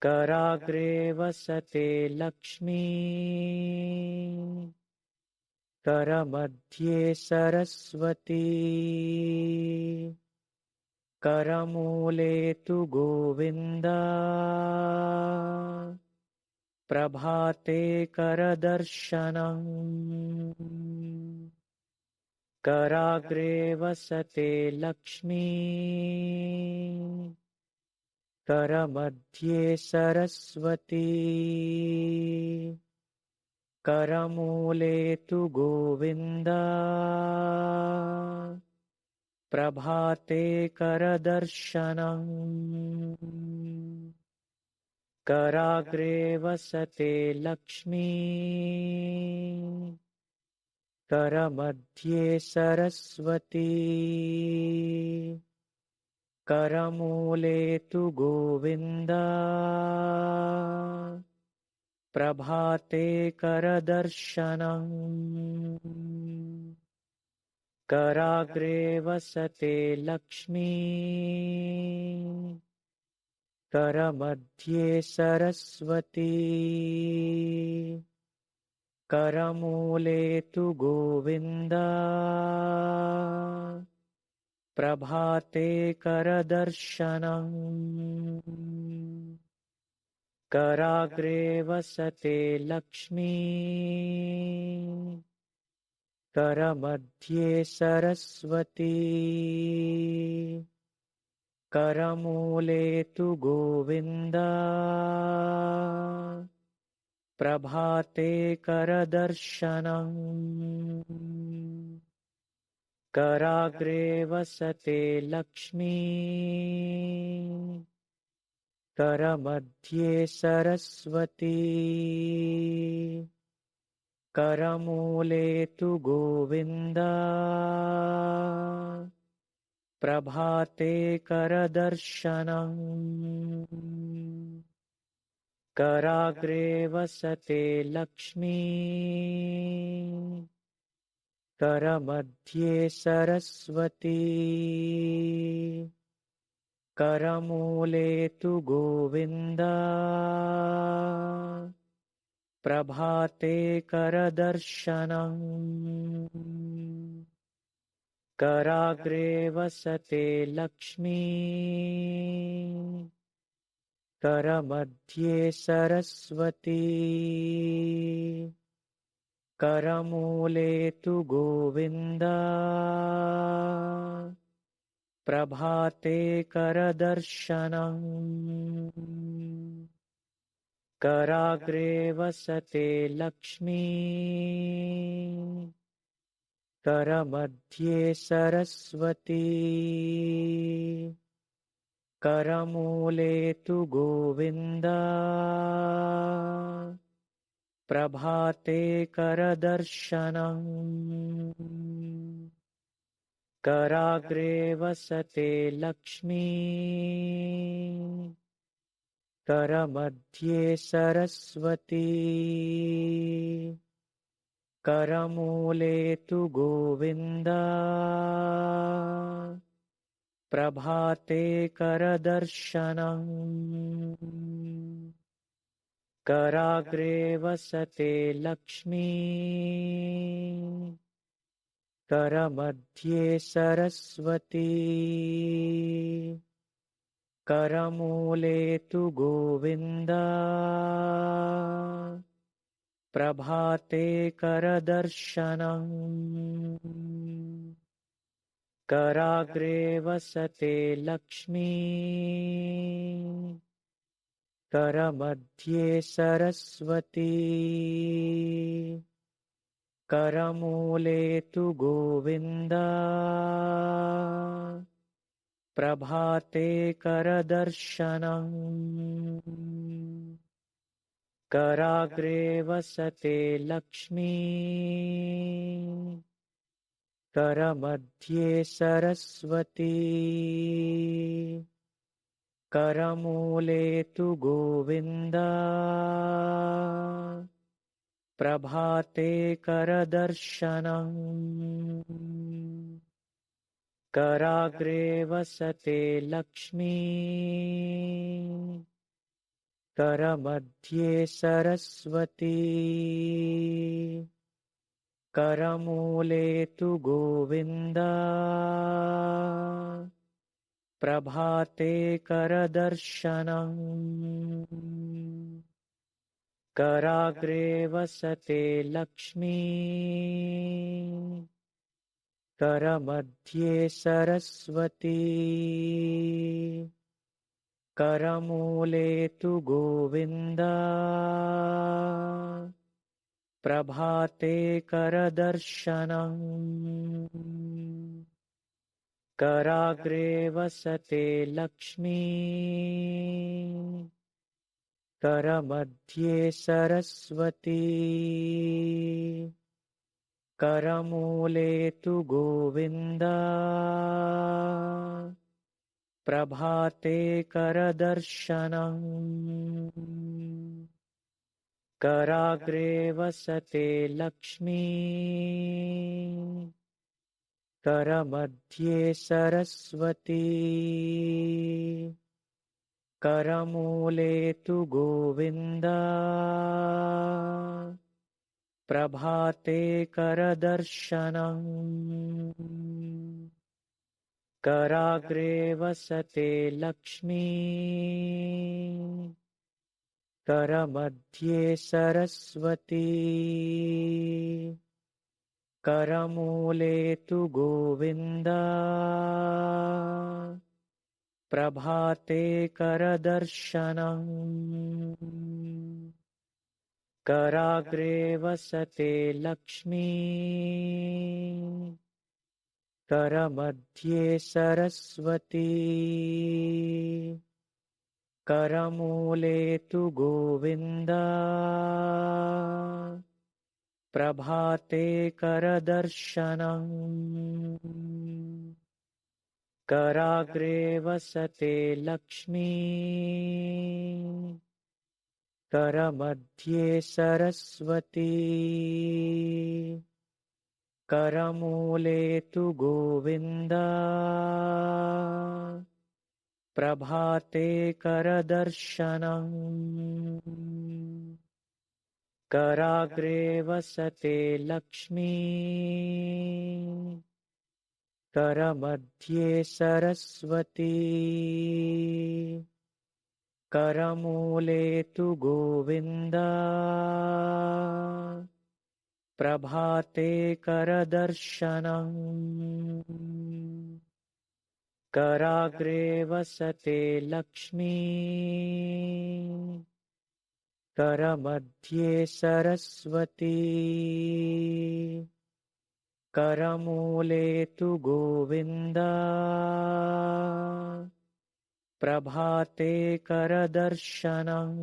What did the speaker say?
कराग्रे वसते लक्ष्मी करमध्ये सरस्वती करमूले तु गोविन्दा प्रभाते करदर्शनम् कराग्रे वसते लक्ष्मी करमध्ये सरस्वती करमूले तु गोविन्दा प्रभाते करदर्शनम् कराग्रे वसते लक्ष्मी करमध्ये सरस्वती करमूले तु गोविन्दा प्रभाते करदर्शनम् कराग्रे वसते लक्ष्मी करमध्ये सरस्वती करमूले तु गोविन्दा प्रभाते करदर्शनम् कराग्रे वसते लक्ष्मी करमध्ये सरस्वती करमूले तु गोविन्दा प्रभाते करदर्शनम् कराग्रे वसते लक्ष्मी करमध्ये सरस्वती करमूले तु गोविन्दा प्रभाते करदर्शनम् कराग्रे वसते लक्ष्मी करमध्ये सरस्वती करमूले तु गोविन्दा प्रभाते करदर्शनम् कराग्रे वसते लक्ष्मी करमध्ये सरस्वती करमूले तु गोविन्दा प्रभाते करदर्शनम् कराग्रे वसते लक्ष्मी करमध्ये सरस्वती करमूले तु गोविन्दा प्रभाते करदर्शनम् कराग्रे वसते लक्ष्मी करमध्ये सरस्वती करमूले तु गोविन्दा प्रभाते करदर्शनम् कराग्रे वसते लक्ष्मी करमध्ये सरस्वती करमूले तु गोविन्दा प्रभाते करदर्शनम् कराग्रे वसते लक्ष्मी करमध्ये सरस्वती करमूले तु गोविन्दा प्रभाते करदर्शनम् कराग्रे वसते लक्ष्मी करमध्ये सरस्वती करमूले तु गोविन्दा प्रभाते करदर्शनम् कराग्रे वसते लक्ष्मी करमध्ये सरस्वती करमूले तु गोविन्द प्रभाते करदर्शनम् कराग्रे वसते लक्ष्मी करमध्ये सरस्वती करमूले तु गोविन्द प्रभाते करदर्शनम् कराग्रे वसते लक्ष्मी करमध्ये सरस्वती करमूले तु गोविन्द प्रभाते करदर्शनम् कराग्रे वसते लक्ष्मी करमध्ये सरस्वती करमूले तु गोविन्द प्रभाते करदर्शनम् कराग्रे वसते लक्ष्मी करमध्ये सरस्वती करमूले तु गोविन्द प्रभाते करदर्शनम् कराग्रे वसते लक्ष्मी करमध्ये सरस्वती करमूले तु गोविन्द प्रभाते करदर्शनम् कराग्रे वसते लक्ष्मी करमध्ये सरस्वती करमूले तु गोविन्द प्रभाते करदर्शनम् कराग्रे वसते लक्ष्मी करमध्ये सरस्वती करमूले तु गोविन्द प्रभाते करदर्शनम् कराग्रे वसते लक्ष्मी करमूले तु गोविन्द प्रभाते करदर्शनम् कराग्रे वसते लक्ष्मी करमध्ये सरस्वती करमूले तु गोविन्द प्रभाते करदर्शनम् कराग्रे वसते लक्ष्मी करमध्ये सरस्वती करमूले तु गोविन्द कराग्रे वसते लक्ष्मी करमध्ये सरस्वती करमूले तु गोविन्द प्रभाते करदर्शनम् कराग्रे वसते लक्ष्मी करमध्ये सरस्वती करमूले तु गोविन्द प्रभाते करदर्शनम् कराग्रे वसते लक्ष्मी करमध्ये सरस्वती करमूले तु गोविन्द प्रभाते करदर्शनम् कराग्रे वसते लक्ष्मी करमध्ये सरस्वती करमूले तु गोविन्द प्रभाते करदर्शनम् कराग्रे वसते लक्ष्मी करमध्ये सरस्वती करमूले तु गोविन्द प्रभाते करदर्शनम्